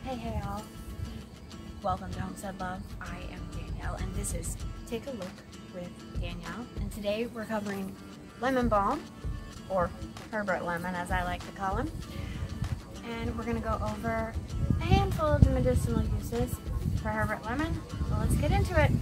Hey all, welcome to Homestead Love. I am Danielle and this is Take a Look with Danielle, and today we're covering lemon balm, or Herbert lemon as I like to call him, and we're going to go over a handful of the medicinal uses for Herbert lemon. So let's get into it.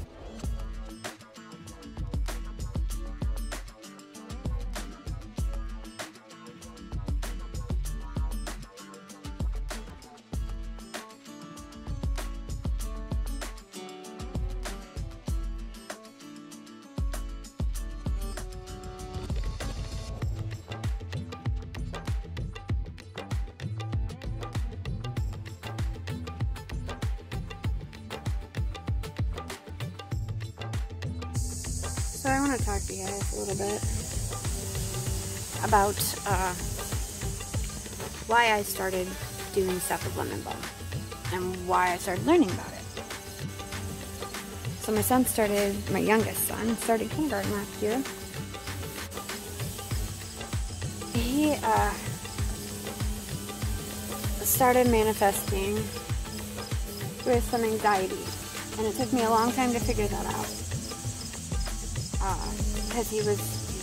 So I want to talk to you guys a little bit about why I started doing stuff with lemon balm and why I started learning about it. So my youngest son, started kindergarten last year. He started manifesting with some anxiety, and it took me a long time to figure that out. Because he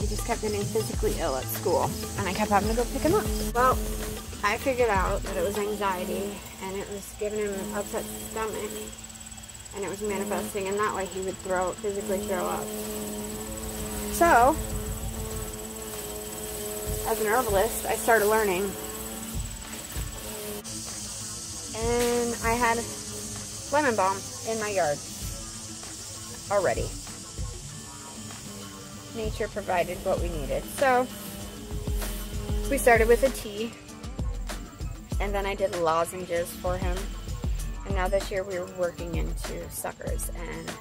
just kept getting physically ill at school, and I kept having to go pick him up. Well, I figured out that it was anxiety, and it was giving him an upset stomach, and it was manifesting in that way he would physically throw up. So, as an herbalist, I started learning, and I had lemon balm in my yard already. Nature provided what we needed. So we started with a tea, and then I did lozenges for him, and now this year we were working into suckers. And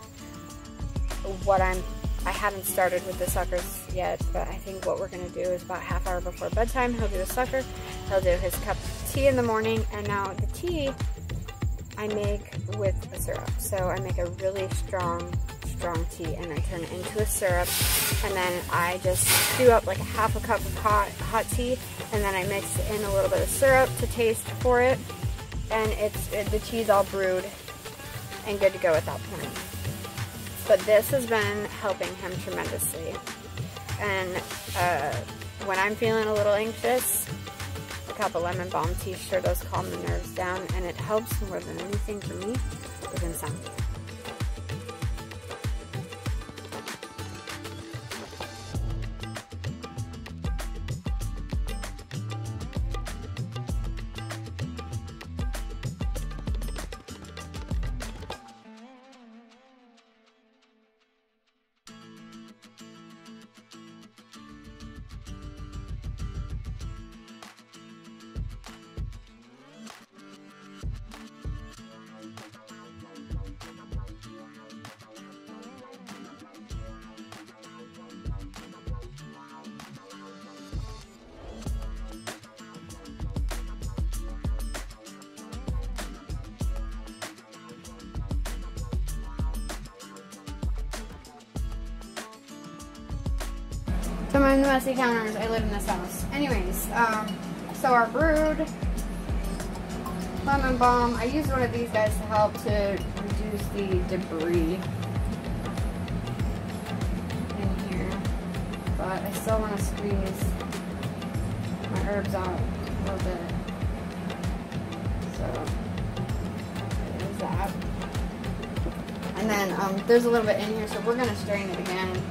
I haven't started with the suckers yet, but I think what we're gonna do is about half hour before bedtime he'll do a sucker, he'll do his cup of tea in the morning, and now the tea I make with a syrup. So I make a really strong tea and then turn it into a syrup, and then I just stew up like a half a cup of hot tea, and then I mix in a little bit of syrup to taste for it, and the tea's all brewed and good to go at that point. But this has been helping him tremendously, and when I'm feeling a little anxious, a cup of lemon balm tea sure does calm the nerves down, and it helps more than anything for me with insomnia. So I'm in the messy counters. I live in this house. Anyways, so our brewed lemon balm, I used one of these guys to help to reduce the debris in here, but I still want to squeeze my herbs out a little bit. So there's that. And then there's a little bit in here, so we're going to strain it again.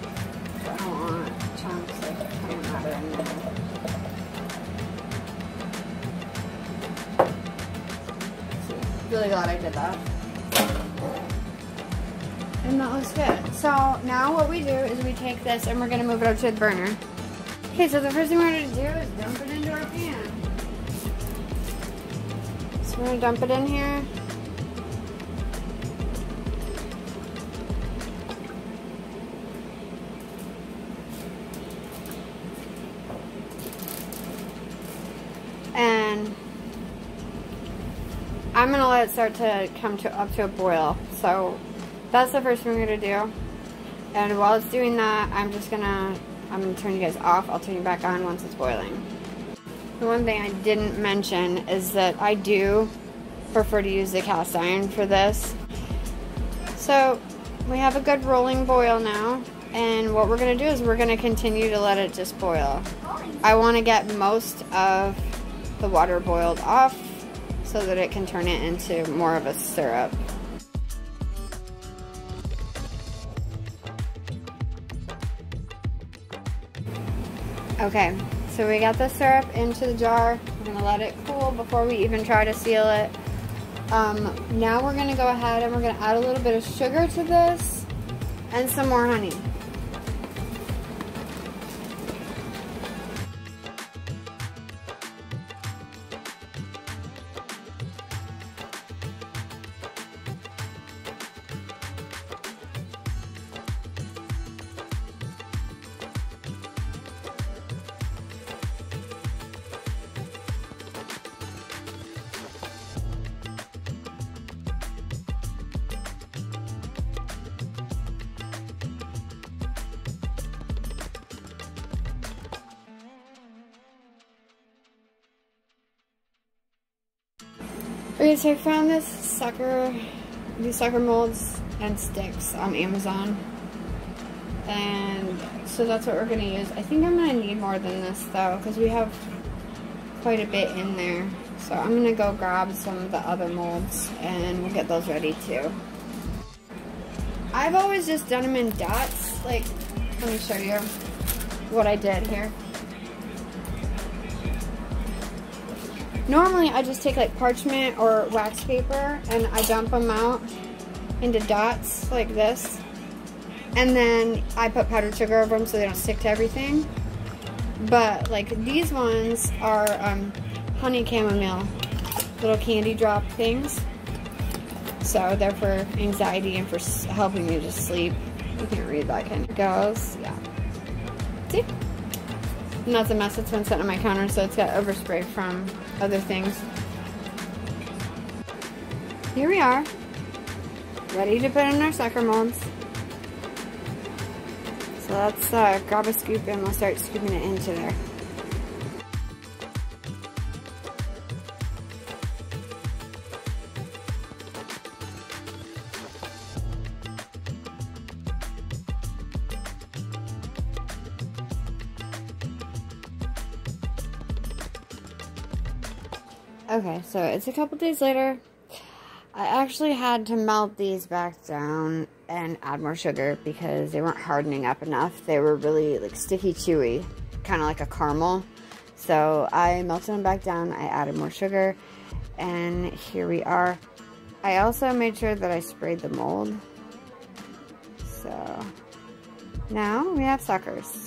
I don't want chunks like coming out in there. Really glad I did that. And that looks good. So now what we do is we take this and we're going to move it up to the burner. Okay, so the first thing we're going to do is dump it into our pan. So we're going to dump it in here. And I'm going to let it start to come up to a boil. So that's the first thing we're going to do. And while it's doing that, I'm going to turn you guys off. I'll turn you back on once it's boiling. The one thing I didn't mention is that I do prefer to use the cast iron for this. So we have a good rolling boil now, and what we're going to do is we're going to continue to let it just boil. I want to get most of the water boiled off so that it can turn it into more of a syrup. Okay, so we got the syrup into the jar. We're going to let it cool before we even try to seal it. Now we're going to go ahead and we're going to add a little bit of sugar to this and some more honey. Okay, so I found these sucker molds and sticks on Amazon, and so that's what we're going to use. I think I'm going to need more than this though, because we have quite a bit in there. So I'm going to go grab some of the other molds and we'll get those ready too. I've always just done them in dots. Like, let me show you what I did here. Normally, I just take like parchment or wax paper and I dump them out into dots like this. And then I put powdered sugar over them so they don't stick to everything. But like these ones are honey chamomile, little candy drop things. So they're for anxiety and for helping you to sleep. You can't read that, can you? Goes, yeah. See? And that's a mess that's been sitting on my counter, so it's got overspray from other things. Here we are, ready to put in our sucker molds. So let's grab a scoop and we'll start scooping it into there. Okay, so it's a couple days later. I actually had to melt these back down and add more sugar because they weren't hardening up enough. They were really like sticky chewy, kind of like a caramel. So I melted them back down, I added more sugar, and here we are. I also made sure that I sprayed the mold. So now we have suckers.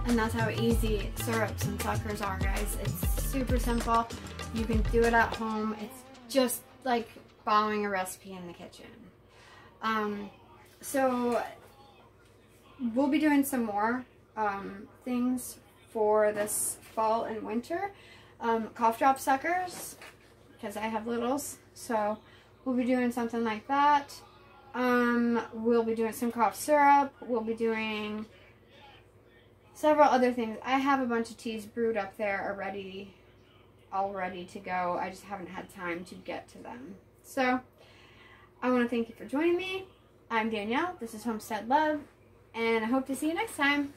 And that's how easy syrups and suckers are, guys. It's super simple. You can do it at home. It's just like following a recipe in the kitchen. So we'll be doing some more things for this fall and winter. Cough drop suckers, because I have littles. So we'll be doing something like that. We'll be doing some cough syrup. We'll be doing several other things. I have a bunch of teas brewed up there already, all ready to go. I just haven't had time to get to them. So I want to thank you for joining me. I'm Danielle. This is Homestead Love, and I hope to see you next time.